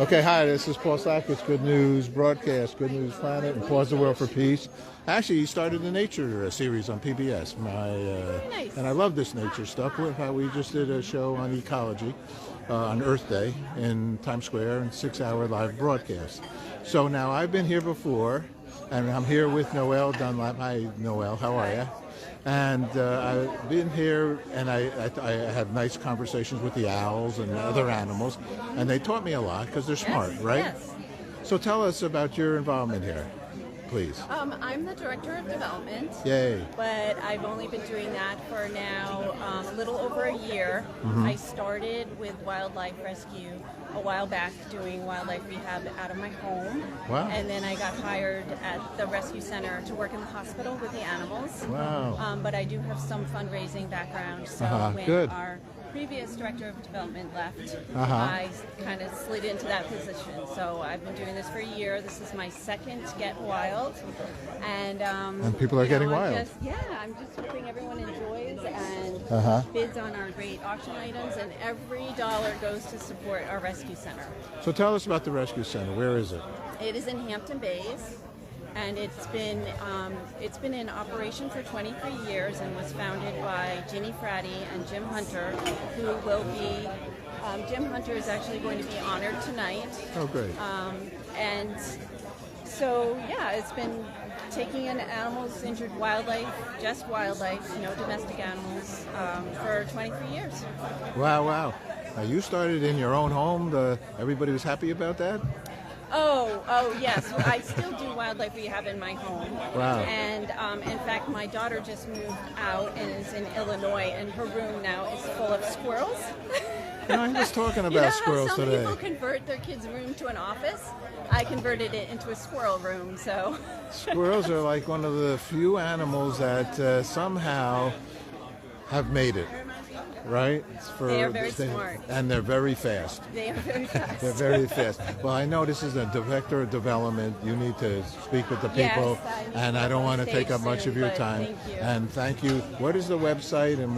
Okay, hi, this is Paul Sackett, Good News Broadcast, Good News Planet, and Pause the World for Peace. Actually, you started the nature series on PBS. Nice. And I love this nature stuff. We just did a show on ecology on Earth Day in Times Square, and 6-hour live broadcast. So now I've been here before, and I'm here with Noelle Dunlap. Hi, Noelle, how are you? And I've been here, and I have nice conversations with the owls and other animals, and they taught me a lot because they're smart, right? Yes. So tell us about your involvement here, please. I'm the director of development. Yay. But I've only been doing that for now a little over a year. Mm-hmm. I started with wildlife rescue a while back, doing wildlife rehab out of my home. Wow. And then I got hired at the rescue center to work in the hospital with the animals. Wow. But I do have some fundraising background, so when Good. our previous director of development left, Uh-huh. I kind of slid into that position. So I've been doing this for a year. This is my second Get Wild, and people are getting wild. I'm just hoping everyone enjoys, and bids on our great auction items, and every dollar goes to support our rescue center. So tell us about the rescue center. Where is it? It is in Hampton Bays. And it's been in operation for 23 years and was founded by Ginny Frady and Jim Hunter, who will be. Jim Hunter is actually going to be honored tonight. Oh, great. And so, it's been taking in animals, injured wildlife, just wildlife, no domestic animals, for 23 years. Wow. Now, you started in your own home. Everybody was happy about that? Oh, yes. I still do wildlife rehab in my home. Wow. And in fact, my daughter just moved out and is in Illinois, and her room now is full of squirrels. I was talking about squirrels some today. People convert their kids' room to an office. I converted it into a squirrel room, so. Squirrels are like one of the few animals that somehow have made it. Right? They are very smart. And they're very fast. They are very fast. They're very fast. Well, I know this is a director of development. You need to speak with the people, and I don't want to take up much of your time. Thank you. And thank you. What is the website, and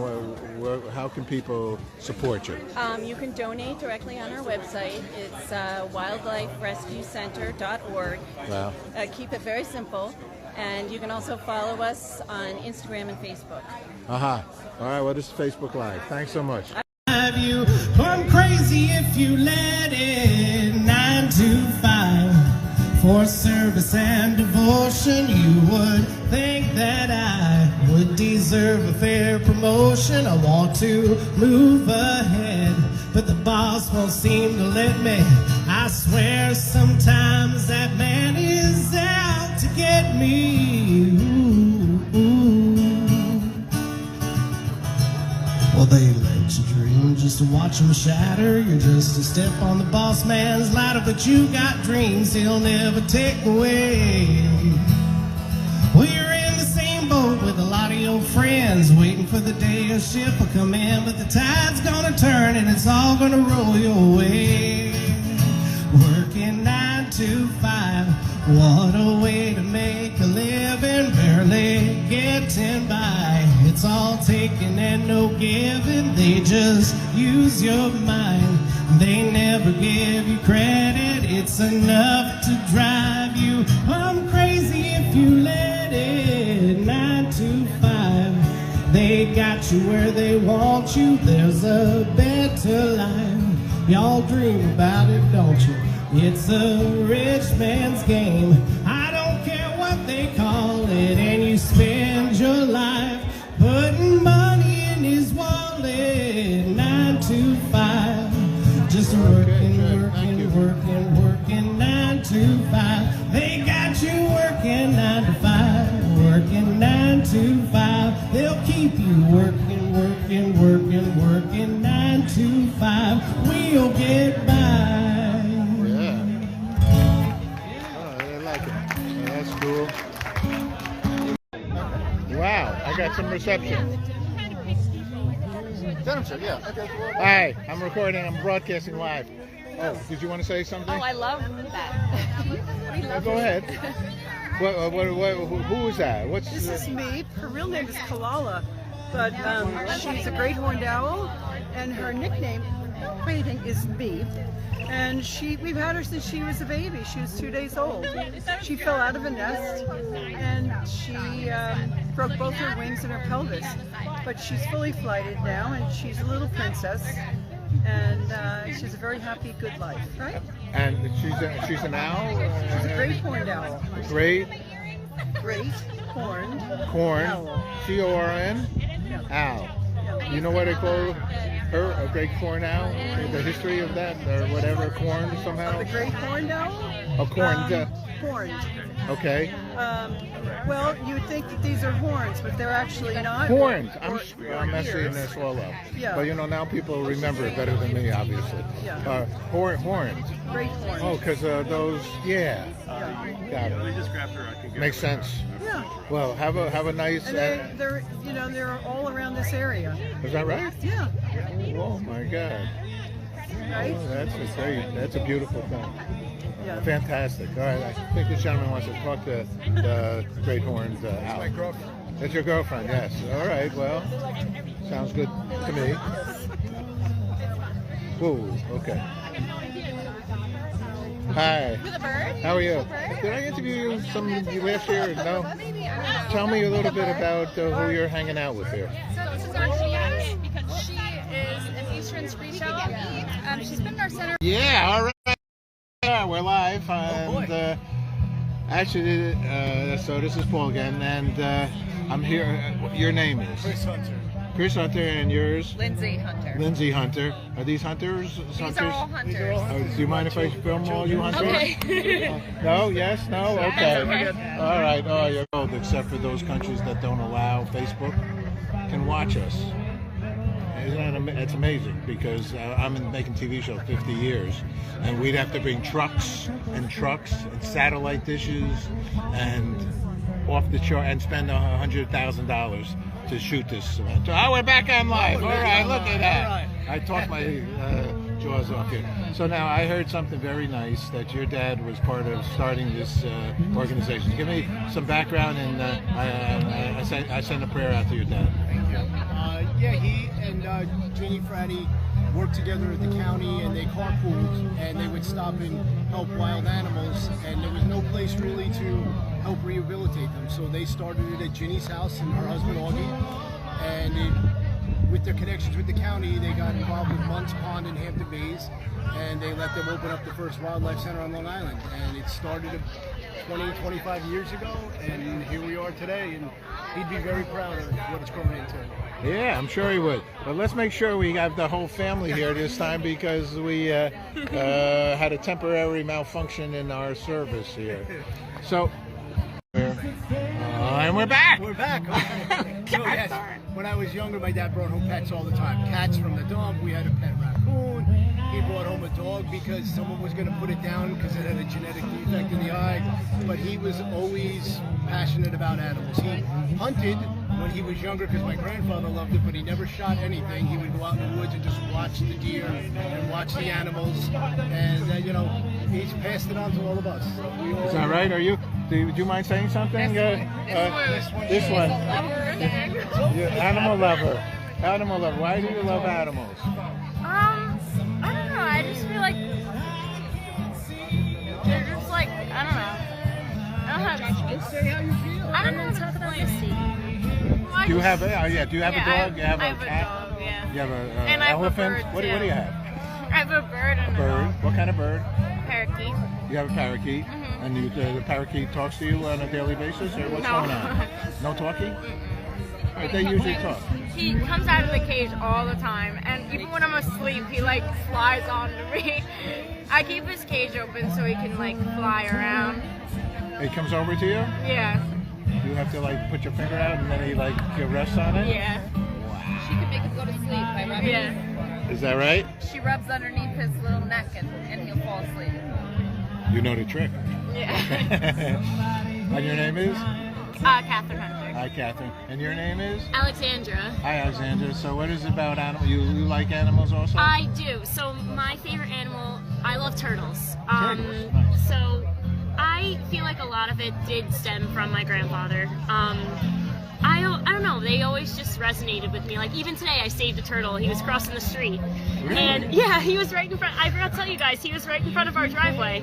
how can people support you? You can donate directly on our website. It's wildliferescuecenter.org. Wow. Keep it very simple. And you can also follow us on Instagram and Facebook. All right, well, this is Facebook Live. Thanks so much. Have you gone crazy if you let it 9 to 5 for service and devotion? You would think that I would deserve a fair promotion. I want to move ahead, but the boss won't seem to let me. I swear sometimes that man is out to get me. Well, they let you dream just to watch them shatter. You're just a step on the boss man's ladder, but you got dreams he'll never take away. Well, you're in the same boat with a lot of your friends, waiting for the day a ship will come in, but the tide's gonna turn and it's all gonna roll your way. Working 9 to 5, what a way to make a living, barely getting by. It's all taking and no giving. They just use your mind. They never give you credit. It's enough to drive you crazy if you let it. 9 to 5. They got you where they want you. There's a better life. Y'all dream about it, don't you? It's a rich man's game. I don't care what they call it. And you spend your life putting money in his wallet. 9 to 5. Just working 9 to 5. They got you working 9 to 5. Working 9 to 5. They'll keep you working 9 to 5. We'll get by. Cool. Wow, I got some reception. Hi, I'm recording, I'm broadcasting live. Oh, did you want to say something? Oh, I love that. Go ahead. Who is that? This is me. Her real name is Kalala, but she's a great horned owl, and her nickname mating is me. And we've had her since she was a baby. She was 2 days old. She fell out of a nest and she broke both her wings and her pelvis. But she's fully flighted now and she's a little princess. And she has a very happy, good life, right? And she's an owl? She's a great horned owl. Great horned owl. C-O-R-N? Yeah. Owl. Yeah. You know what they call her? A great corn owl? The history of that? Or whatever, corn somehow? The great horned owl? Oh, corn. Horned. Okay. Well, you would think that these are horns, but they're actually not. Horns. I'm messing this all up. Yeah. But now people remember it better than me, obviously. Yeah. Horns. Great horns. Oh, because those. Yeah. Got it. They just grabbed her. I can get Makes sense. Yeah. Well, have a nice. And they're all around this area. Is that right? Yeah. Oh my God. Right. Oh, that's a beautiful thing. Yeah. Fantastic. All right, I think this gentleman wants to talk to the great horned owl. That's my girlfriend. That's your girlfriend, yes. All right, well, sounds good to me. Whoa, okay. Hi. With a bird? How are you? Did I interview you last year? No? Tell me a little bit about who you're hanging out with here. So this is our Giannis because she is an Eastern screech owl. She's been in our center. Yeah, all right. Yeah, we're live. And actually, so this is Paul again, and I'm here. Your name is? Chris Hunter. Chris Hunter, and yours? Lindsay Hunter. Lindsay Hunter. Are these hunters? These are all hunters. Do you mind if I film all you hunters? Okay. No? Yes? No? Okay. okay. All right. Oh, you're old, except for those countries that don't allow Facebook, can watch us. Isn't that it's amazing, because I'm making TV shows 50 years, and we'd have to bring trucks and satellite dishes and off the chart and spend $100,000 to shoot this event. Oh, we're back on live. All right, look at that. I talked my jaws off here. So now I heard something very nice, that your dad was part of starting this organization. Give me some background, and I send a prayer out to your dad. Yeah, he and Jeannie Fratty worked together at the county, and they carpooled, and they would stop and help wild animals, and there was no place really to help rehabilitate them. So they started it at Ginny's house and her husband Augie, and with their connections with the county, they got involved with Munn's Pond in Hampton Bays, and they let them open up the first wildlife center on Long Island. And it started 25 years ago, and here we are today, and he'd be very proud of what it's grown into. Yeah, I'm sure he would. But let's make sure we have the whole family here this time, because we had a temporary malfunction in our service here. So, and we're back. We're back. So yes, when I was younger, my dad brought home pets all the time. Cats from the dump. We had a pet raccoon. He brought home a dog because someone was going to put it down because it had a genetic defect in the eye. But he was always passionate about animals. He hunted when he was younger because my grandfather loved it, but he never shot anything. He would go out in the woods and just watch the deer and watch the animals. And, he's passed it on to all of us. Is that right? Do you mind saying something? This one. You're animal lover. Animal lover. Why do you love animals? I don't know. I just feel like they're just like, I don't know. I don't know. Talk about this. Do you have a dog? You have a cat? Dog, yeah. You have And I have a elephant? bird, What do you have? I have a bird and A bird? What kind of bird? parakeet. You have a parakeet? Mm-hmm. And the parakeet talks to you on a daily basis, or what's No. going on? No talking? All right, they usually talk. He comes out of the cage all the time, and even when I'm asleep, he flies onto me. I keep his cage open so he can fly around. He comes over to you? Yeah. You have to put your finger out, and then he rests on it? Yeah. She can make him go to sleep by rubbing. Yeah. Is that right? She rubs underneath his little neck and he'll fall asleep. You know the trick. Yeah. And your name is? Catherine Hunter. Hi, Catherine. And your name is? Alexandra. Hi, Alexandra. So what is it about animals? You like animals also? I do. So my favorite animal, I love turtles. Turtles, nice. So I feel like a lot of it did stem from my grandfather. I don't know, they always just resonated with me. Like even today I saved a turtle. He was crossing the street. Really? And yeah, he was right in front. I forgot to tell you guys, he was right in front of our driveway.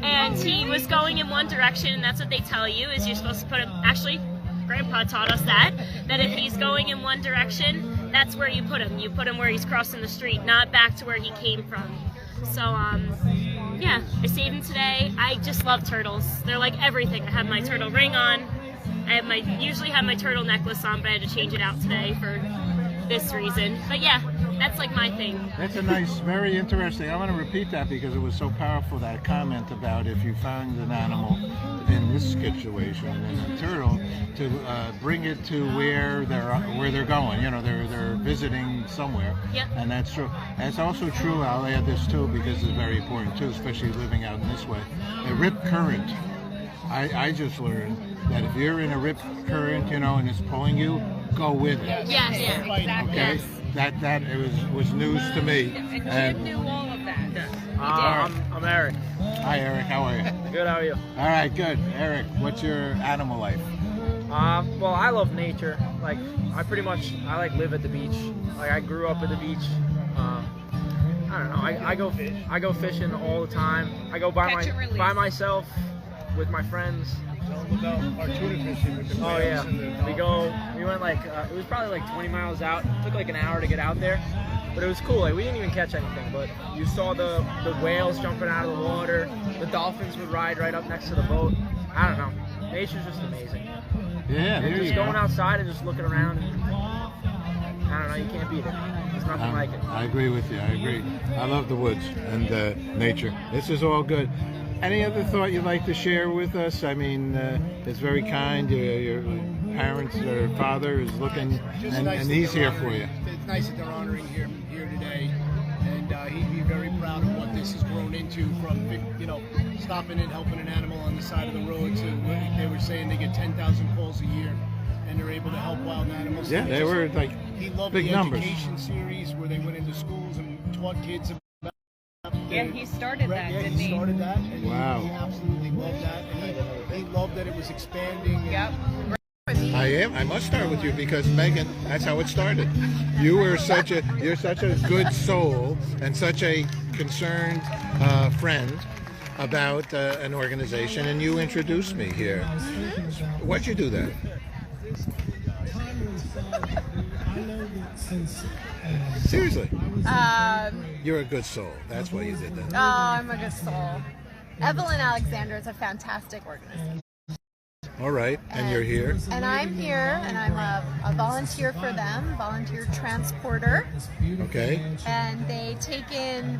And he was going in one direction, and that's what they tell you, is you're supposed to put him, actually, Grandpa taught us that if he's going in one direction, that's where you put him. You put him where he's crossing the street, not back to where he came from. So, yeah, I saved him today. I just love turtles. They're like everything. I have my turtle ring on. I have usually have my turtle necklace on, but I had to change it out today for this reason. But yeah, that's like my thing. That's a nice, very interesting. I want to repeat that because it was so powerful, that comment about if you found an animal in this situation, in a turtle, to bring it to where they're going. You know, they're visiting somewhere. Yep. And that's true. And it's also true, I'll add this too because it's very important too, especially living out in this way. A rip current. I just learned that if you're in a rip current, you know, and it's pulling you, go with it. Yes, yeah. Exactly. Okay? That was news to me. And Jim knew all of that. I'm Eric. Hi Eric, how are you? Good, how are you? All right, good. Eric, what's your animal life? Well, I love nature. Like, I like live at the beach. Like, I grew up at the beach. I don't know. I go fishing all the time. I go by myself with my friends. About our tuna fishing with the Oh whales yeah, and the we went like it was probably like 20 miles out. It took like an hour to get out there, but it was cool. Like we didn't even catch anything, but you saw the whales jumping out of the water. The dolphins would ride right up next to the boat. I don't know. Nature's just amazing. Yeah, And there you just go. going outside and just looking around. And, I don't know. You can't beat it. There's nothing like it. I agree with you. I agree. I love the woods and nature. This is all good. Any other thought you'd like to share with us? I mean, it's very kind. Your parents or father is looking, Just and, nice and that he's they're here for you. It's nice that they're honoring him here today, and he'd be very proud of what this has grown into from, you know, stopping and helping an animal on the side of the road to they were saying they get 10,000 calls a year, and they're able to help wild animals. Yeah, they were like He loved big the numbers. education series where they went into schools and taught kids about. Yeah, he started that, Yeah, didn't he he? started that, and Wow. he absolutely loved that, and he loved that it was expanding. And, Yep. I must start with you because Megan, that's how it started. You're such a good soul and such a concerned friend about an organization, and you introduced me here. Why'd you do that? Seriously, you're a good soul. That's why you did that. Oh, I'm a good soul. Evelyn Alexander is a fantastic organization. All right, and you're here. And I'm here, and I'm a volunteer for them, volunteer transporter. Okay. And they take in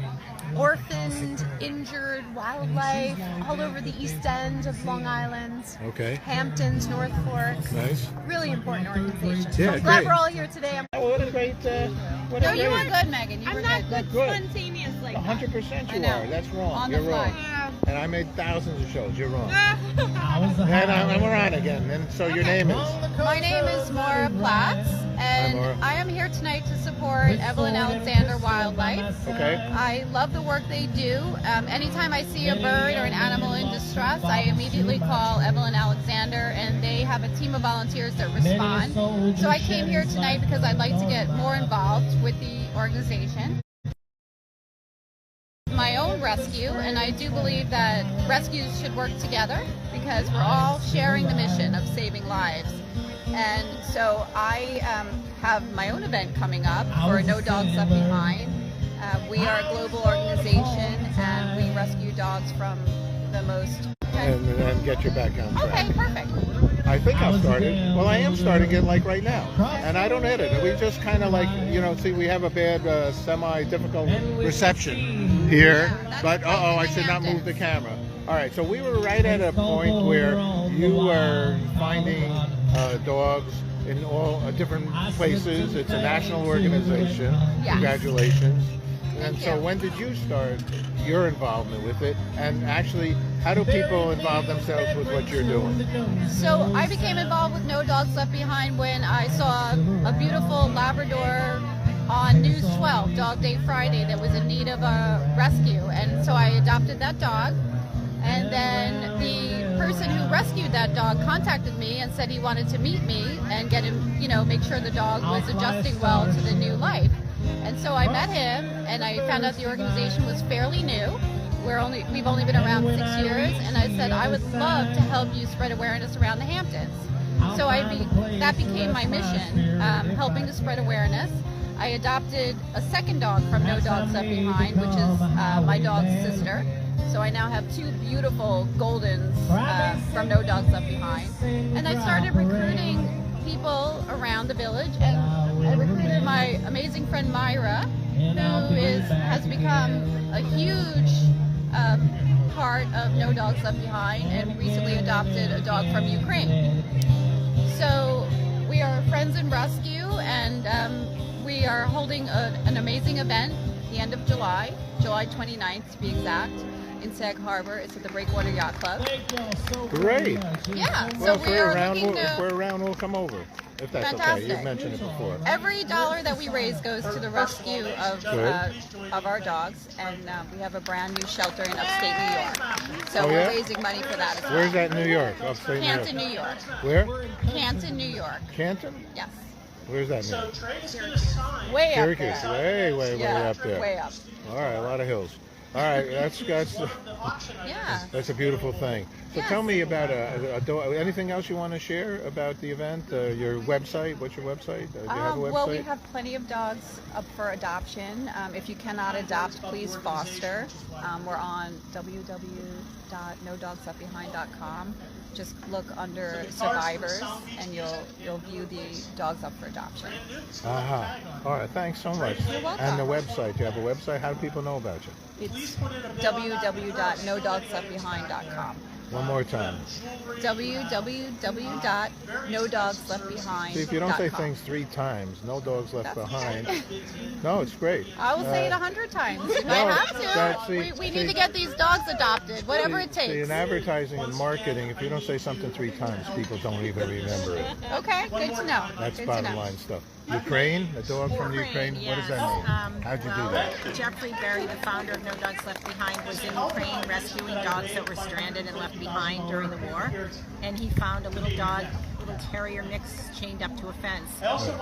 orphaned, injured wildlife all over the east end of Long Island, Okay. Hamptons, North Fork. Nice. Really important organization. Yeah, I'm glad great. we're all here today. What a great. No, you were good, Megan. You were good. Good. Spontaneous like 100% you I know. are. That's wrong. On the You're wrong. fly. And I made thousands of shows. You're wrong. And we're on again. And so your name is? My name is Maura Platts, and Maura. I am here tonight to support Evelyn Alexander Wildlife. Okay. I love the work they do. Anytime I see a bird or an animal in distress, I immediately call Evelyn Alexander, and they have a team of volunteers that respond. So I came here tonight because I'd like to get more involved with the organization. My own rescue, and I do believe that rescues should work together because we're all sharing the mission of saving lives. And so I have my own event coming up for No Dogs Left Behind. We are a global organization, and we rescue dogs from the most... And get your back on track. Okay, perfect. I think I've started. Well, I am starting it like right now. And I don't edit it. We just kind of like, you know, see, we have a bad, semi-difficult reception here. But, I should not move the camera. All right, so we were right at a point where you were finding dogs in all different places. It's a national organization. Yes. Congratulations. And Thank so you. when did you start your involvement with it? And actually, how do people involve themselves with what you're doing? So I became involved with No Dogs Left Behind when I saw a beautiful Labrador on News 12, Dog Day Friday, that was in need of a rescue. And so I adopted that dog. And then the person who rescued that dog contacted me and said he wanted to meet me and get him, you know, make sure the dog was adjusting well to the new life. And so I met him, and I found out the organization was fairly new. We've only been around 6 years, and I said I would love to help you spread awareness around the Hamptons. So that became my mission, helping to spread awareness. I adopted a second dog from No Dogs Left Behind, which is my dog's sister. So I now have 2 beautiful Goldens from No Dogs Left Behind. And I started recruiting people around the village, and I recruited my amazing friend Myra, who has become a huge part of No Dogs Left Behind and recently adopted a dog from Ukraine. So we are Friends in Rescue, and we are holding an amazing event the end of July 29th to be exact, in Sag Harbor. It's at the Breakwater Yacht Club. Great. Yeah, Well, so we are looking if we're to... around, we'll come over. If that's Fantastic. okay. You've mentioned it before. Every dollar that we raise goes to the rescue of our dogs, and we have a brand new shelter in upstate New York. So we're raising money for that as well. Where's that in New York? Upstate Canton, New New York. Where? Canton, New York. Canton? Yes. Where's that now? Way up Syracuse. there. Way up there. Way up. All right, a lot of hills. All right, that's a beautiful thing. So tell me about anything else you want to share about the event? Your website? What's your website? Do you have a website? Well, we have plenty of dogs up for adoption. If you cannot adopt, please foster. We're on www.nodogsleft.behind.com. Just look under survivors, and you'll view the dogs up for adoption. All right, thanks so much. You're welcome. And the website? Do you have a website? How do people know about you? It's www.nodogsleft.behind.com. One more time. www.nodogsleft.behind.com. See, if you don't say things 3 times, No Dogs Left Behind. No, it's great. I will say it 100 times if I have to. We need to get these dogs adopted, whatever it takes. See, in advertising and marketing, if you don't say something 3 times, people don't even remember it. Okay, good to know. That's bottom line stuff. Ukraine, a dog from Ukraine. Yes. What does that mean? How'd you do that? Jeffrey Berry, the founder of No Dogs Left Behind, was in Ukraine rescuing dogs that were stranded and left behind during the war. And he found a little dog, little terrier mix, chained up to a fence.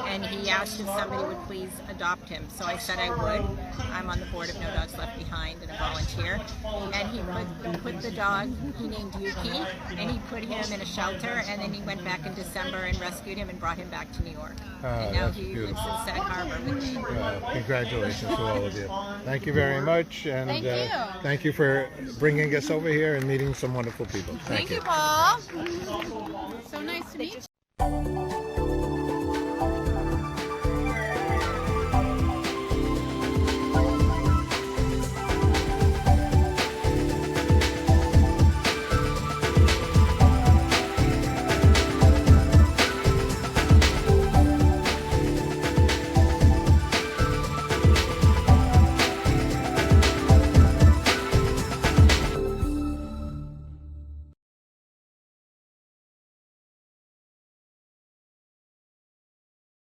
And he asked if somebody would please adopt him. So I said I would. I'm on the board of No Dogs Left Behind and a volunteer. And he put the dog, he named Yuki, and he put him in a shelter. And then he went back in December and rescued him and brought him back to New York. And now he lives in Sag Harbor with me. Congratulations to all of you. Thank you very much, and thank you for bringing us over here and meeting some wonderful people. Thank you, Paul. So nice to meet you.